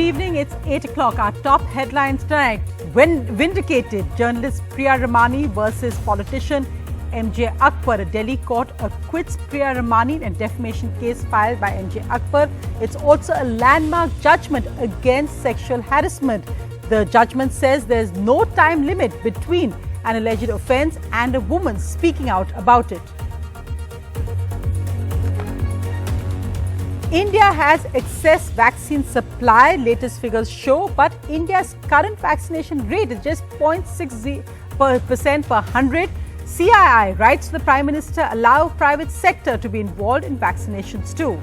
evening, it's 8 o'clock. Our top headlines tonight. Vindicated, journalist Priya Ramani versus politician MJ Akbar. A Delhi court acquits Priya Ramani in a defamation case filed by MJ Akbar. It's also a landmark judgment against sexual harassment. The judgment says there's no time limit between an alleged offence and a woman speaking out about it. India has excess vaccine supply, latest figures show, but India's current vaccination rate is just 0.60% per 100. CII writes to the Prime Minister, allow private sector to be involved in vaccinations too.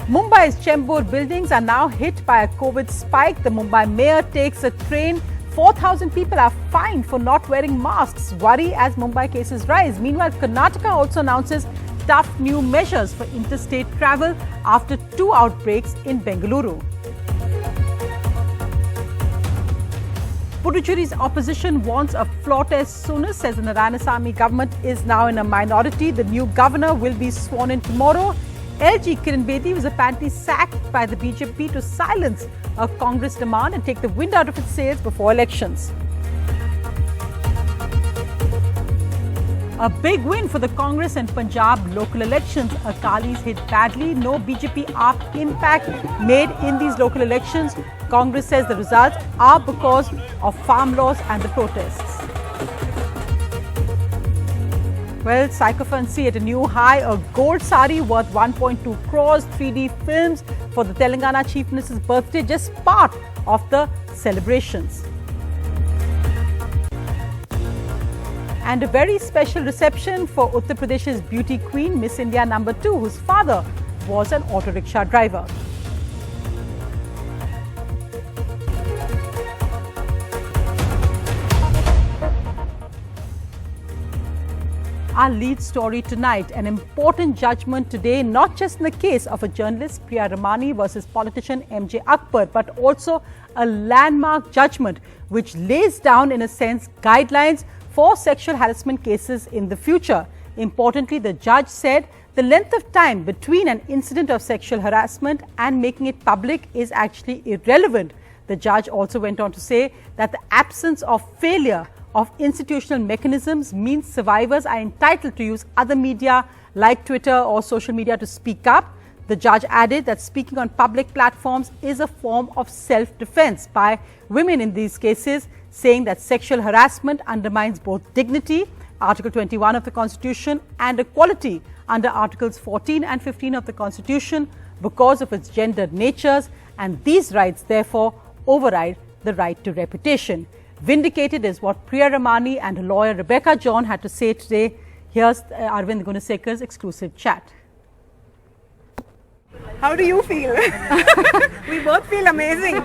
Mumbai's Chembur buildings are now hit by a COVID spike. The Mumbai mayor takes a train. 4,000 people are fined for not wearing masks. Worry as Mumbai cases rise. Meanwhile, Karnataka also announces tough new measures for interstate travel after 2 outbreaks in Bengaluru. Puducherry's opposition wants a floor test sooner, says the Narayanasamy government is now in a minority. The new governor will be sworn in tomorrow. LG Kiran Bedi was apparently sacked by the BJP to silence a Congress demand and take the wind out of its sails before elections. A big win for the Congress and Punjab local elections. Akalis hit badly. No BJP AAP impact made in these local elections. Congress says the results are because of farm laws and the protests. Well, psychophancy at a new high. A gold sari worth 1.2 crores, 3D films for the Telangana Chief Minister's birthday, just part of the celebrations. And a very special reception for Uttar Pradesh's beauty queen, Miss India #2, whose father was an auto rickshaw driver. Our lead story tonight, an important judgment today, not just in the case of a journalist Priya Ramani versus politician MJ Akbar, but also a landmark judgment which lays down, in a sense, guidelines for sexual harassment cases in the future. Importantly, the judge said the length of time between an incident of sexual harassment and making it public is actually irrelevant. The judge also went on to say that the absence of failure of institutional mechanisms means survivors are entitled to use other media like Twitter or social media to speak up. The judge added that speaking on public platforms is a form of self-defense by women in these cases, saying that sexual harassment undermines both dignity, Article 21 of the Constitution, and equality under Articles 14 and 15 of the Constitution because of its gendered natures, and these rights therefore override the right to reputation. Vindicated is what Priya Ramani and her lawyer Rebecca John had to say today. Here's Arvind Gunasekhar's exclusive chat. How do you feel? We both feel amazing.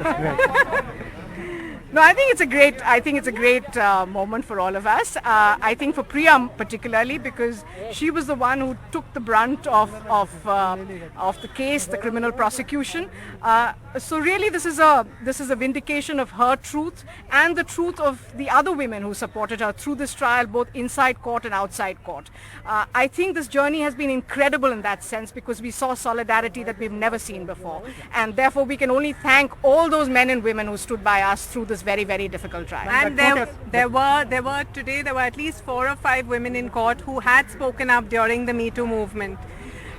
No, I think it's a great moment for all of us. I think for Priya particularly, because she was the one who took the brunt of the case, the criminal prosecution. So really, this is a vindication of her truth and the truth of the other women who supported her through this trial, both inside court and outside court. I think this journey has been incredible in that sense, because we saw solidarity that we've never seen before, and therefore we can only thank all those men and women who stood by us through this very, very difficult trial. And there were at least 4 or 5 women in court who had spoken up during the Me Too movement.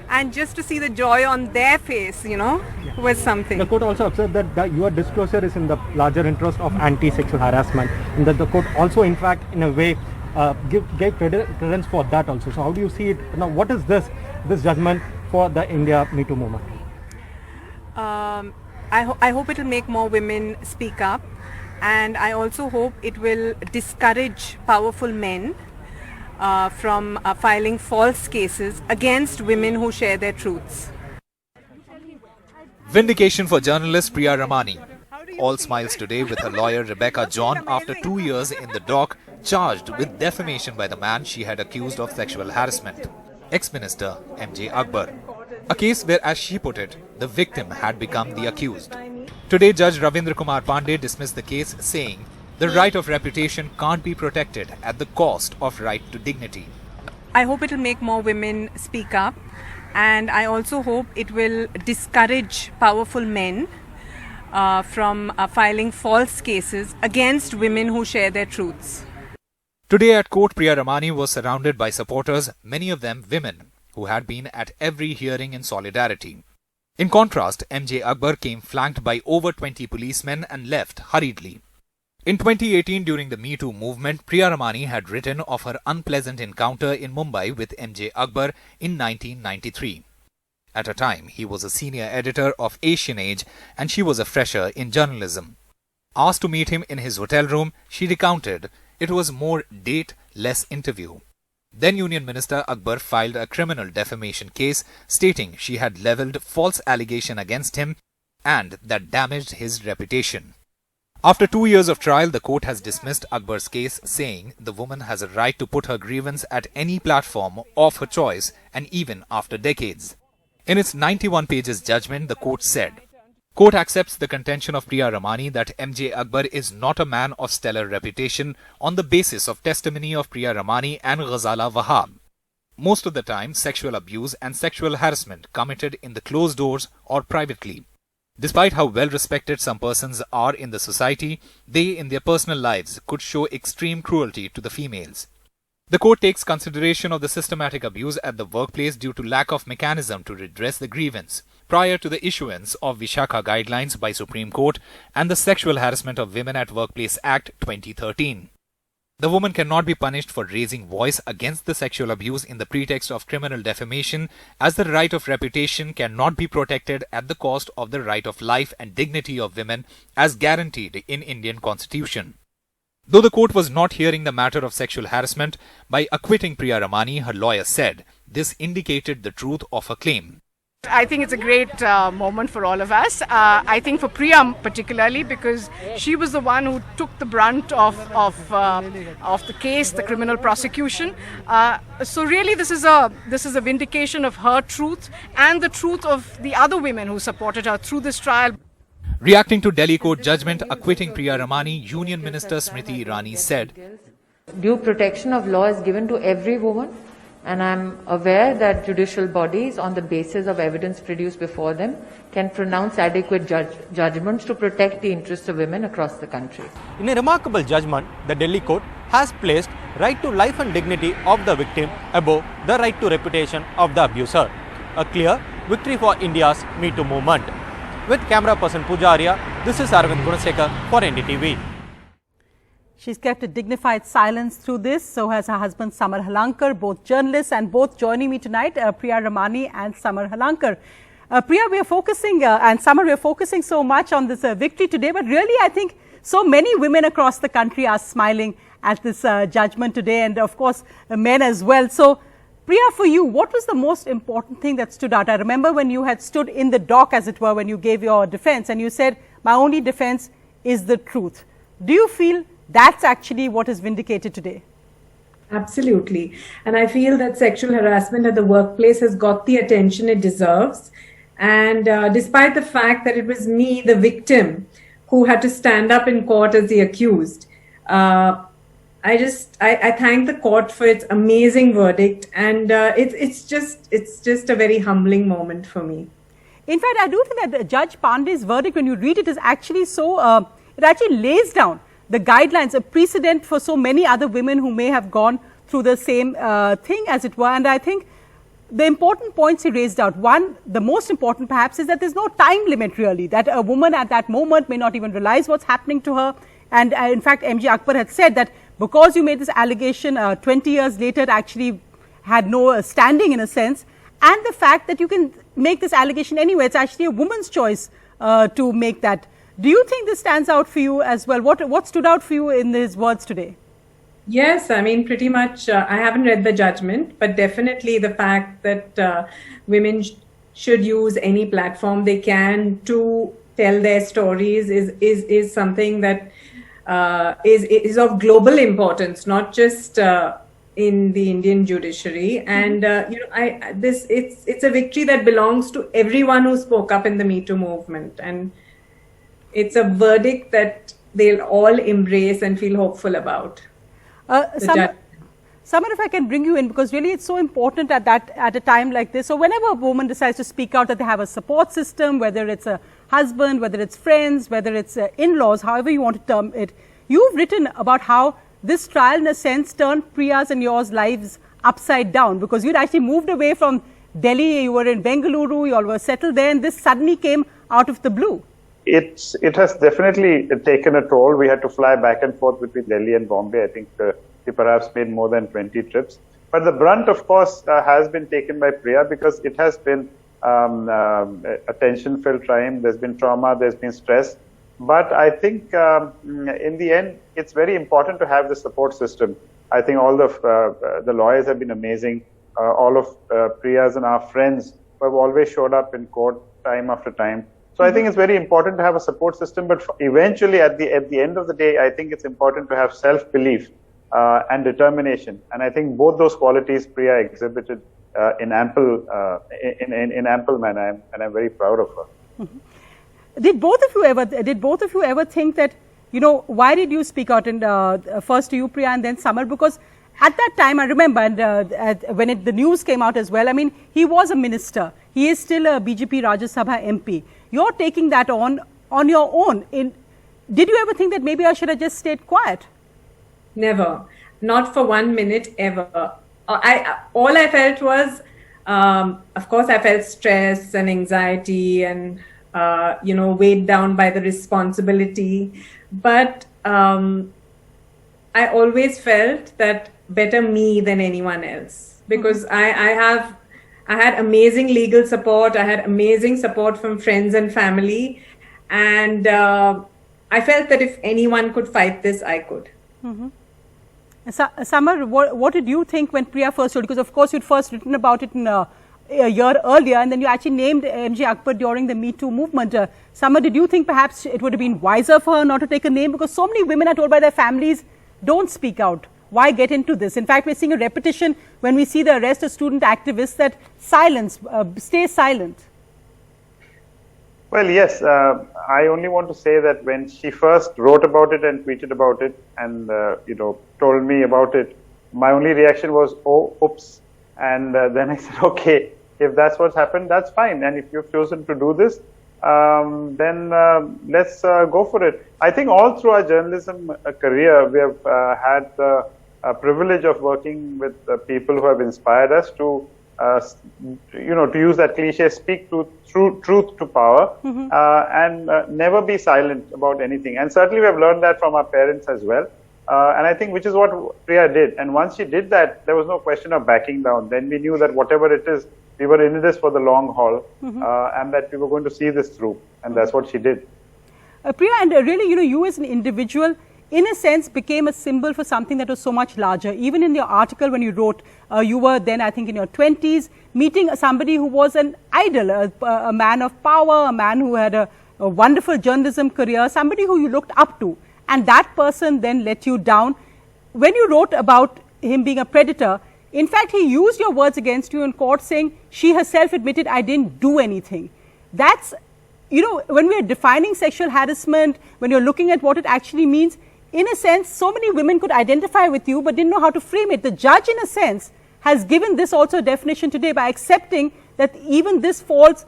And just to see the joy on their face, was something. The court also observed that your disclosure is in the larger interest of anti-sexual harassment, and that the court also, in fact, in a way, gave credence for that also. So how do you see it now? What is this judgment for the India Me Too movement? I hope it will make more women speak up, and I also hope it will discourage powerful men from filing false cases against women who share their truths. Vindication for journalist Priya Ramani. All smiles today with her lawyer Rebecca John after 2 years in the dock, charged with defamation by the man she had accused of sexual harassment, ex-minister MJ Akbar. A case where, as she put it, the victim had become the accused. Today, Judge Ravindra Kumar Pandey dismissed the case, saying the right of reputation can't be protected at the cost of right to dignity. I hope it will make more women speak up, and I also hope it will discourage powerful men from filing false cases against women who share their truths. Today at court, Priya Ramani was surrounded by supporters, many of them women, who had been at every hearing in solidarity. In contrast, MJ Akbar came flanked by over 20 policemen and left hurriedly. In 2018, during the Me Too movement, Priya Ramani had written of her unpleasant encounter in Mumbai with MJ Akbar in 1993. At a time, he was a senior editor of Asian Age and she was a fresher in journalism. Asked to meet him in his hotel room, she recounted it was more date, less interview. Then Union Minister Akbar filed a criminal defamation case stating she had levelled false allegation against him and that damaged his reputation. After 2 years of trial, the court has dismissed Akbar's case, saying the woman has a right to put her grievance at any platform of her choice and even after decades. In its 91 pages judgment, the court said, Court accepts the contention of Priya Ramani that MJ Akbar is not a man of stellar reputation on the basis of testimony of Priya Ramani and Ghazala Wahab. Most of the time, sexual abuse and sexual harassment committed in the closed doors or privately. Despite how well respected some persons are in the society, they in their personal lives could show extreme cruelty to the females. The court takes consideration of the systematic abuse at the workplace due to lack of mechanism to redress the grievance prior to the issuance of Vishakha Guidelines by Supreme Court and the Sexual Harassment of Women at Workplace Act 2013. The woman cannot be punished for raising voice against the sexual abuse in the pretext of criminal defamation, as the right of reputation cannot be protected at the cost of the right of life and dignity of women as guaranteed in Indian Constitution. Though the court was not hearing the matter of sexual harassment, by acquitting Priya Ramani, her lawyer said this indicated the truth of her claim. I think it's a great moment for all of us. I think for Priya particularly, because she was the one who took the brunt of the case, the criminal prosecution. So really, this is a vindication of her truth and the truth of the other women who supported her through this trial. Reacting to Delhi court judgment acquitting Priya Ramani, Union Minister Smriti Irani said, Due protection of law is given to every woman, and I'm aware that judicial bodies, on the basis of evidence produced before them, can pronounce adequate judgments to protect the interests of women across the country. In a remarkable judgment, the Delhi court has placed right to life and dignity of the victim above the right to reputation of the abuser. A clear victory for India's Me Too movement. With camera person Pooja Arya, this is Arvind Gunasekar for NDTV. She's kept a dignified silence through this. So has her husband Samar Halankar, both journalists, and both joining me tonight, Priya Ramani and Samar Halankar. Priya, we are focusing, and Samar, we are focusing so much on this victory today, but really I think so many women across the country are smiling at this judgment today, and of course men as well. So Priya, for you, what was the most important thing that stood out? I remember when you had stood in the dock, as it were, when you gave your defense, and you said, my only defense is the truth. Do you feel that's actually what is vindicated today? Absolutely. And I feel that sexual harassment at the workplace has got the attention it deserves. And despite the fact that it was me, the victim, who had to stand up in court as the accused, I thank the court for its amazing verdict, and it's just a very humbling moment for me. In fact, I do think that Judge Pandey's verdict, when you read it, is actually so, it actually lays down the guidelines, a precedent for so many other women who may have gone through the same thing, as it were. And I think the important points he raised out, one, the most important perhaps, is that there's no time limit really, that a woman at that moment may not even realize what's happening to her. And in fact, MJ Akbar had said that because you made this allegation 20 years later, it actually had no standing in a sense. And the fact that you can make this allegation anyway, it's actually a woman's choice to make that. Do you think this stands out for you as well? What stood out for you in his words today? Yes, I mean, pretty much. I haven't read the judgment, but definitely the fact that women should use any platform they can to tell their stories is something that is of global importance, not just in the Indian judiciary. And it's a victory that belongs to everyone who spoke up in the Me Too movement, and it's a verdict that they'll all embrace and feel hopeful about. Samar, if I can bring you in, because really it's so important at a time like this. So whenever a woman decides to speak out that they have a support system, whether it's a husband, whether it's friends, whether it's in-laws, however you want to term it, you've written about how this trial in a sense turned Priya's and yours lives upside down, because you'd actually moved away from Delhi, you were in Bengaluru, you all were settled there, and this suddenly came out of the blue. It has definitely taken a toll. We had to fly back and forth between Delhi and Bombay. I think we perhaps made more than 20 trips. But the brunt, of course, has been taken by Priya, because it has been a tension-filled time. There's been trauma, there's been stress. But I think in the end, it's very important to have the support system. I think all the lawyers have been amazing. All of Priya's and our friends who have always showed up in court time after time. So I think it's very important to have a support system, but eventually at the end of the day, I think it's important to have self-belief and determination. And I think both those qualities Priya exhibited in ample manner, and I'm very proud of her. Mm-hmm. Did both of you ever think that, you know, why did you speak out? And first to you, Priya, and then Samar, because at that time, I remember, and when the news came out as well, I mean, he was a minister. He is still a BJP Rajya Sabha MP. You're taking that on your own. Did you ever think that maybe I should have just stayed quiet? Never. Not for 1 minute ever. All I felt was, of course, I felt stress and anxiety and, weighed down by the responsibility. But I always felt that better me than anyone else, because I had amazing legal support. I had amazing support from friends and family. And I felt that if anyone could fight this, I could. Mm-hmm. Samar, what did you think when Priya first told? Because of course you'd first written about it a year earlier, and then you actually named MJ Akbar during the Me Too movement. Samar, did you think perhaps it would have been wiser for her not to take a name? Because so many women are told by their families, don't speak out. Why get into this? In fact, we're seeing a repetition when we see the arrest of student activists, that silence, stay silent. Well, yes, I only want to say that when she first wrote about it and tweeted about it and, told me about it, my only reaction was, oh, oops. And then I said, okay, if that's what's happened, that's fine. And if you've chosen to do this, then let's go for it. I think all through our journalism career, we have had the privilege of working with people who have inspired us to, to use that cliche, speak truth to power, and never be silent about anything. And certainly we have learned that from our parents as well. And I think which is what Priya did. And once she did that, there was no question of backing down. Then we knew that whatever it is, we were in this for the long haul, and that we were going to see this through. And that's what she did. Priya, and really, you as an individual, in a sense, became a symbol for something that was so much larger. Even in your article, when you wrote, you were then, I think, in your 20s, meeting somebody who was an idol, a man of power, a man who had a wonderful journalism career, somebody who you looked up to. And that person then let you down. When you wrote about him being a predator, in fact, he used your words against you in court, saying she herself admitted, I didn't do anything. That's, when we're defining sexual harassment, when you're looking at what it actually means, in a sense, so many women could identify with you but didn't know how to frame it. The judge, in a sense, has given this also a definition today by accepting that even this falls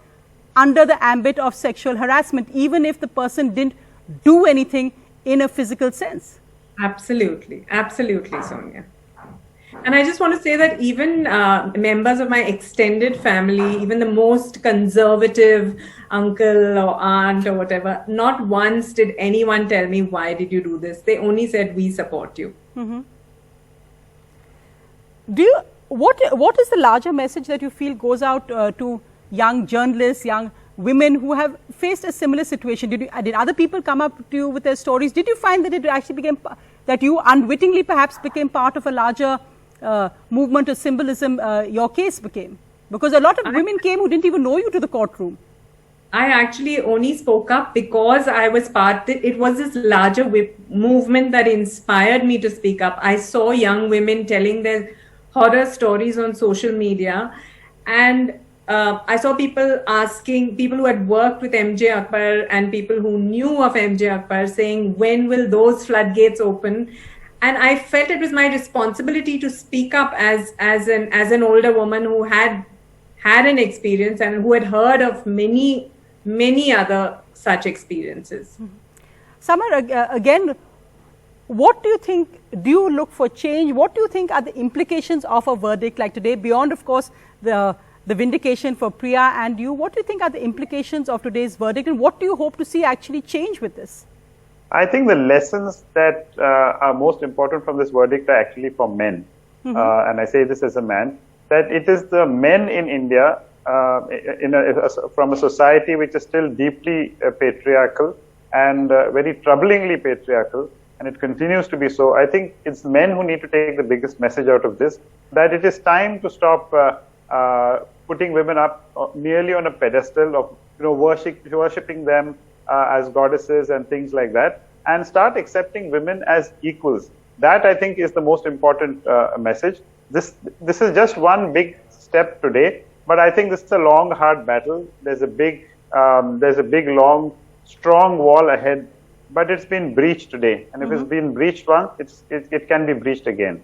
under the ambit of sexual harassment, even if the person didn't do anything in a physical sense. Absolutely. Absolutely, Sonia. And I just want to say that even members of my extended family, even the most conservative uncle or aunt or whatever, not once did anyone tell me, why did you do this? They only said, we support you. Mm-hmm. What is the larger message that you feel goes out to young journalists, young women who have faced a similar situation? Did other people come up to you with their stories? Did you find that it actually became, that you unwittingly perhaps became part of a larger movement or symbolism your case became? Because a lot of women came who didn't even know you to the courtroom. I actually only spoke up because I was it was this larger movement that inspired me to speak up. I saw young women telling their horror stories on social media, and I saw people who had worked with MJ Akbar and people who knew of MJ Akbar saying, when will those floodgates open? and I felt it was my responsibility to speak up as an older woman who had an experience and who had heard of many other such experiences. Samar, again, what do you think, do you look for change? What do you think are the implications of a verdict like today, beyond, of course, the vindication for Priya and you? What do you think are the implications of today's verdict, and what do you hope to see actually change with this? I think the lessons that are most important from this verdict are actually for men. And I say this as a man, that it is the men in India, from a society which is still deeply patriarchal and very troublingly patriarchal, and it continues to be so. I think it's men who need to take the biggest message out of this, that it is time to stop putting women up merely on a pedestal of worshipping them as goddesses and things like that, and start accepting women as equals. That, I think, is the most important message. This is just one big step today, but I think this is a long, hard battle. There's a big, long, strong wall ahead, but it's been breached today. And if it's been breached once, it can be breached again.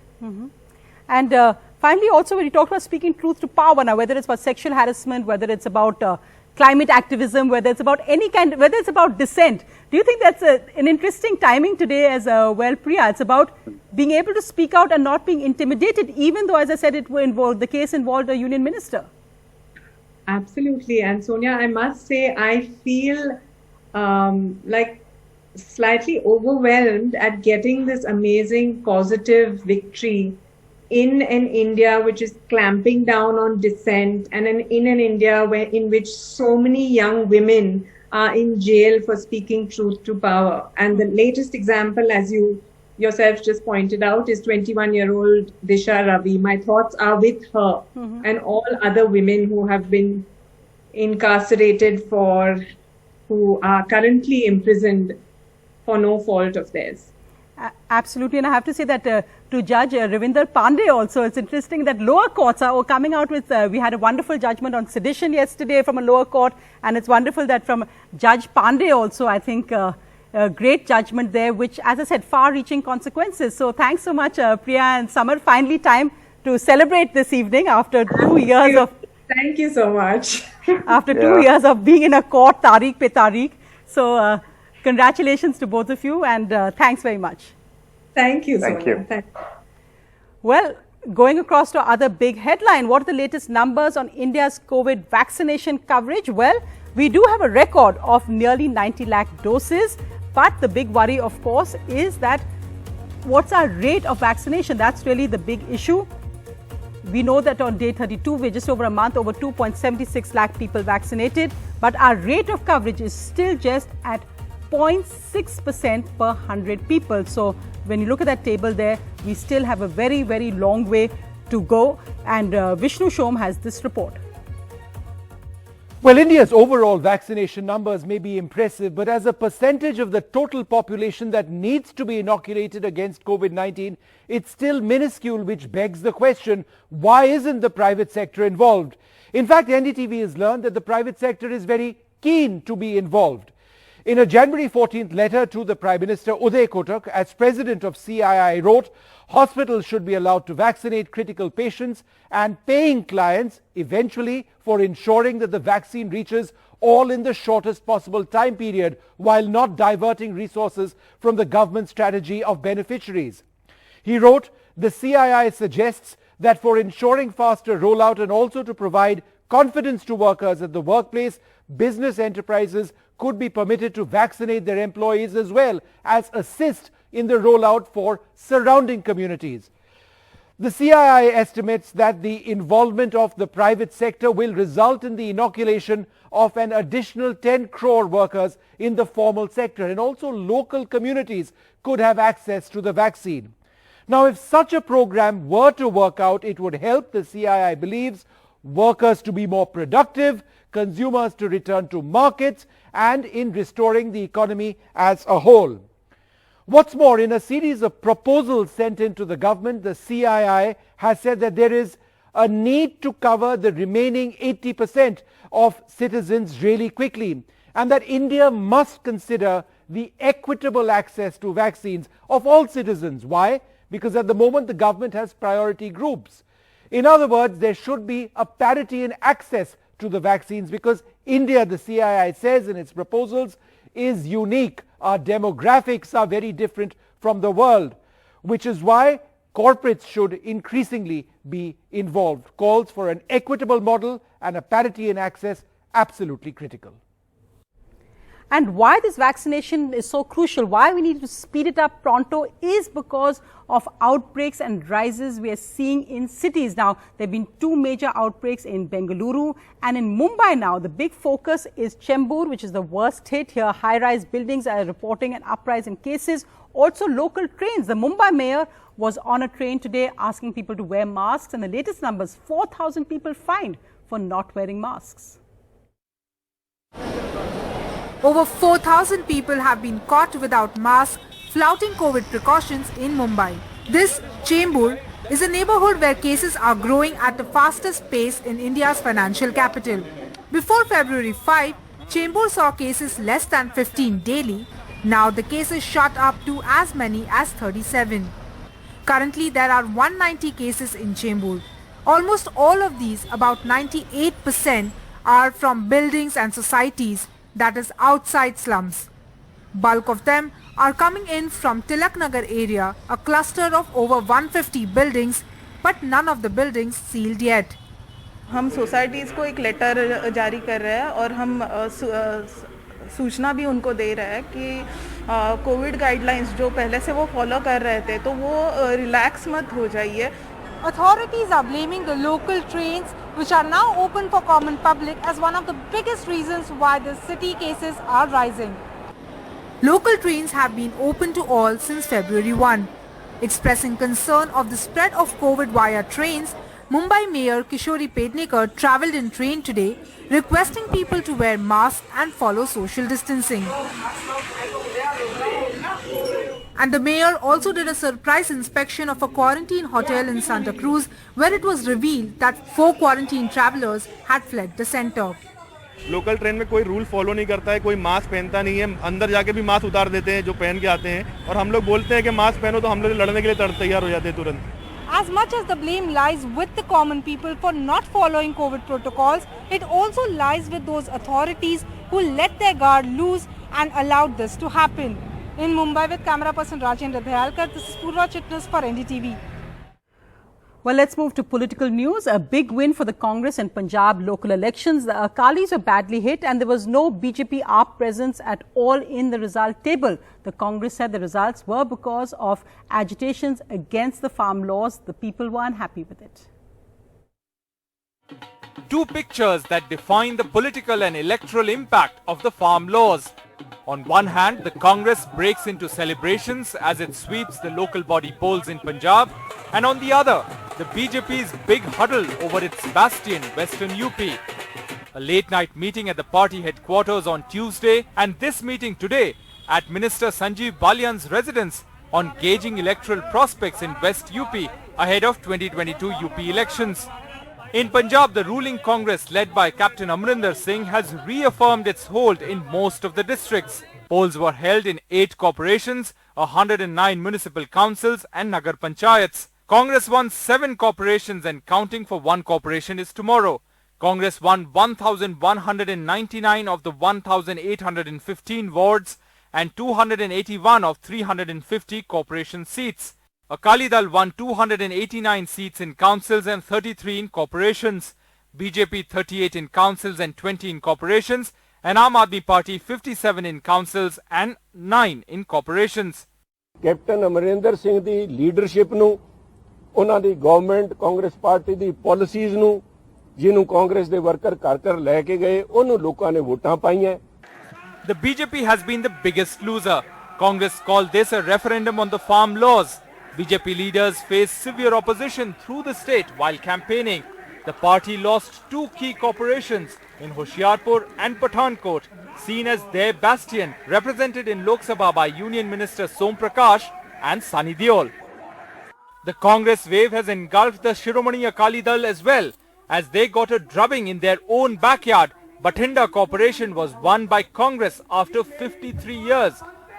And finally, also, when you talk about speaking truth to power now, whether it's about sexual harassment, whether it's about climate activism, whether it's about any kind, whether it's about dissent, do you think that's an interesting timing today as well, Priya? It's about being able to speak out and not being intimidated, even though, as I said, the case involved a union minister. Absolutely. And Sonia, I must say, I feel like slightly overwhelmed at getting this amazing positive victory in an India which is clamping down on dissent, and in an India in which so many young women are in jail for speaking truth to power. And the latest example, as you yourself just pointed out, is 21-year-old Disha Ravi. My thoughts are with her and all other women who have been incarcerated who are currently imprisoned for no fault of theirs. Absolutely, and I have to say that to Judge Ravinder Pandey also, it's interesting that lower courts are coming out with, we had a wonderful judgment on sedition yesterday from a lower court, and it's wonderful that from Judge Pandey also, I think, a great judgment there, which, as I said, far-reaching consequences. So thanks so much, Priya and Samar. Finally, time to celebrate this evening after 2 years of... Thank you so much. After 2 years of being in a court, Tariq pe Tariq. So, congratulations to both of you, and thanks very much. Thank you, Thank Sonia. you. Well, going across to other big headline, what are the latest numbers on India's COVID vaccination coverage? Well, we do have a record of nearly 90 lakh doses, but the big worry, of course, is that what's our rate of vaccination? That's really the big issue. We know that on day 32, we're just over a month, over 2.76 lakh people vaccinated, but our rate of coverage is still just at 0.6% per 100 people. So when you look at that table there, we still have a very, very long way to go. And Vishnu Shom has this report. Well, India's overall vaccination numbers may be impressive, but as a percentage of the total population that needs to be inoculated against COVID-19, it's still minuscule, which begs the question, why isn't the private sector involved? In fact, NDTV has learned that the private sector is very keen to be involved. In a January 14th letter to the Prime Minister, Uday Kotak, as president of CII, wrote, hospitals should be allowed to vaccinate critical patients and paying clients eventually for ensuring that the vaccine reaches all in the shortest possible time period while not diverting resources from the government strategy of beneficiaries. He wrote, the CII suggests that for ensuring faster rollout and also to provide confidence to workers at the workplace, business enterprises could be permitted to vaccinate their employees as well as assist in the rollout for surrounding communities. The CII estimates that the involvement of the private sector will result in the inoculation of an additional 10 crore workers in the formal sector, and also local communities could have access to the vaccine. Now, if such a program were to work out, it would help, the CII believes, workers to be more productive, consumers to return to markets, and in restoring the economy as a whole. What's more, in a series of proposals sent in to the government, the CII has said that there is a need to cover the remaining 80% of citizens really quickly, and that India must consider the equitable access to vaccines of all citizens. Why? Because at the moment the government has priority groups. In other words, there should be a parity in access to the vaccines because India, the CII says in its proposals, is unique. Our demographics are very different from the world, which is why corporates should increasingly be involved. Calls for an equitable model and a parity in access absolutely critical. And why this vaccination is so crucial, why we need to speed it up pronto, is because of outbreaks and rises we are seeing in cities. Now, there have been 2 major outbreaks in Bengaluru and in Mumbai now. The big focus is Chembur, which is the worst hit. Here, high-rise buildings are reporting an uprise in cases. Also, local trains. The Mumbai mayor was on a train today asking people to wear masks. And the latest numbers, 4,000 people fined for not wearing masks. Over 4,000 people have been caught without masks, flouting COVID precautions in Mumbai. This, Chembur, is a neighborhood where cases are growing at the fastest pace in India's financial capital. Before February 5, Chembur saw cases less than 15 daily. Now the cases shot up to as many as 37. Currently, there are 190 cases in Chembur. Almost all of these, about 98%, are from buildings and societies, that is outside slums. Bulk of them are coming in from Tilak Nagar area, a cluster of over 150 buildings, but none of the buildings sealed yet. हम societies को एक letter जारी कर रहे हैं और हम सूचना भी उनको दे रहे हैं कि कोविड गाइडलाइंस जो पहले से वो फॉलो कर रहे थे तो वो रिलैक्स मत हो जाइए. Authorities are blaming the local trains, which are now open for common public, as one of the biggest reasons why the city cases are rising. Local trains have been open to all since February 1. Expressing concern of the spread of COVID via trains, Mumbai Mayor Kishori Pednekar travelled in train today, requesting people to wear masks and follow social distancing. And the mayor also did a surprise inspection of a quarantine hotel in Santa Cruz, where it was revealed that 4 quarantine travellers had fled the center. Local train में कोई rule follow नहीं करता है, कोई mask पहनता नहीं है, अंदर जाके भी मास्क उतार देते हैं जो पहन के आते हैं और हम लोग बोलते हैं कि मास्क पहनो तो हम लोग लड़ने के लिए तैयार हो जाते हैं तुरंत. As much as the blame lies with the common people for not following COVID protocols, it also lies with those authorities who let their guard loose and allowed this to happen. In Mumbai with camera person Rajendra Dayalkar, this is Purva Chitnis for NDTV. Well, let's move to political news. A big win for the Congress in Punjab local elections. The Akalis were badly hit and there was no BJP AAP presence at all in the result table. The Congress said the results were because of agitations against the farm laws. The people were unhappy with it. 2 pictures that define the political and electoral impact of the farm laws. On one hand, the Congress breaks into celebrations as it sweeps the local body polls in Punjab, and on the other, the BJP's big huddle over its bastion, Western UP. A late-night meeting at the party headquarters on Tuesday, and this meeting today at Minister Sanjeev Balyan's residence on gauging electoral prospects in West UP ahead of 2022 UP elections. In Punjab, the ruling Congress led by Captain Amrinder Singh has reaffirmed its hold in most of the districts. Polls were held in 8 corporations, 109 municipal councils and Nagar Panchayats. Congress won 7 corporations and counting for 1 corporation is tomorrow. Congress won 1,199 of the 1,815 wards and 281 of 350 corporation seats. Akali Dal won 289 seats in councils and 33 in corporations. BJP 38 in councils and 20 in corporations, and Aam Aadmi Party 57 in councils and 9 in corporations. Captain Amrinder Singh the leadership ਨੂੰ, ਉਹਨਾਂ ਦੀ government Congress party ਦੀ policies ਨੂੰ, ਜਿਹਨੂੰ ਕਾਂਗਰਸ ਦੇ worker ਘਰ ਘਰ ਲੈ ਕੇ ਗਏ, ਉਹਨੂੰ ਲੋਕਾਂ ਨੇ ਵੋਟਾਂ ਪਾਈਆਂ. The BJP has been the biggest loser. Congress called this a referendum on the farm laws. BJP leaders faced severe opposition through the state while campaigning. The party lost 2 key corporations in Hoshiarpur and Pathankot, seen as their bastion, represented in Lok Sabha by Union Minister Som Prakash and Sunny Deol. The Congress wave has engulfed the Shiromani Akali Dal as well, as they got a drubbing in their own backyard. Bathinda Corporation was won by Congress after 53 years.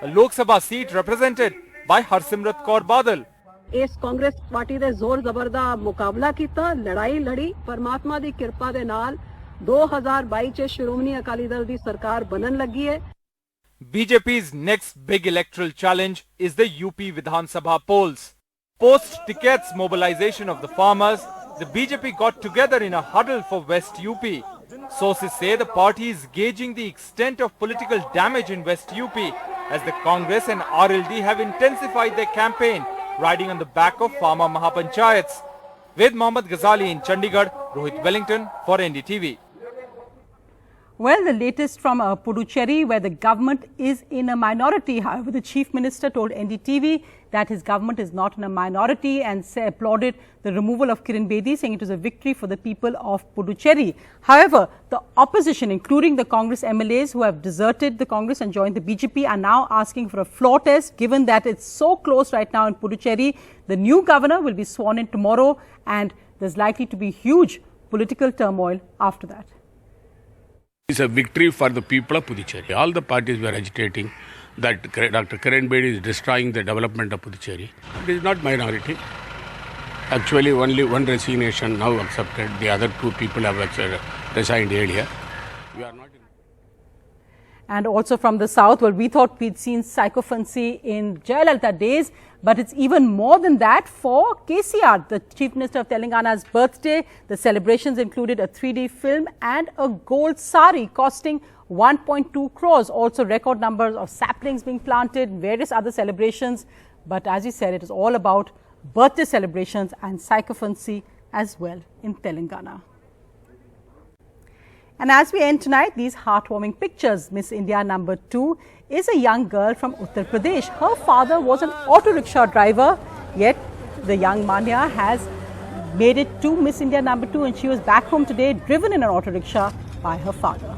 a Lok Sabha seat represented by Harsimrat Kaur Badal. ਇਸ Congress party ਦੇ ਜ਼ੋਰ ਜ਼ਬਰ ਦਾ ਮੁਕਾਬਲਾ ਕੀਤਾ, ਲੜਾਈ ਲੜੀ, ਪਰਮਾਤਮਾ ਦੀ ਕਿਰਪਾ ਦੇ ਨਾਲ 2022 ਚ ਸ਼੍ਰੋਮਣੀ ਅਕਾਲੀ ਦਲ ਦੀ ਸਰਕਾਰ ਬਣਨ ਲੱਗੀ ਹੈ। BJP's next big electoral challenge is the UP Vidhan Sabha polls. Post tickets mobilization of the farmers, the BJP got together in a huddle for West UP. Sources say the party is gauging the extent of political damage in West UP as the Congress and RLD have intensified their campaign, riding on the back of farmer Mahapanchayats. With Mohammad Ghazali in Chandigarh, Rohit Wellington for NDTV. Well, the latest from Puducherry, where the government is in a minority. However, the Chief Minister told NDTV that his government is not in a minority and applauded the removal of Kiran Bedi, saying it was a victory for the people of Puducherry. However, the opposition, including the Congress MLAs who have deserted the Congress and joined the BJP, are now asking for a floor test, given that it's so close right now in Puducherry. The new governor will be sworn in tomorrow, and there's likely to be huge political turmoil after that. It's a victory for the people of Puducherry. All the parties were agitating that Dr. Kiran Bedi is destroying the development of Puducherry. It is not minority. Actually, only one resignation now accepted. The other two people have resigned earlier. We are not. And also from the south, well, we thought we'd seen sycophancy in Jayalalitha days, but it's even more than that for KCR, the Chief Minister of Telangana's birthday. The celebrations included a 3D film and a gold sari costing 1.2 crores. Also record numbers of saplings being planted, various other celebrations. But as you said, it is all about birthday celebrations and sycophancy as well in Telangana. And as we end tonight, these heartwarming pictures. Miss India number 2 is a young girl from Uttar Pradesh. Her father was an auto rickshaw driver, yet the young Manya has made it to Miss India number 2, and she was back home today driven in an auto rickshaw by her father.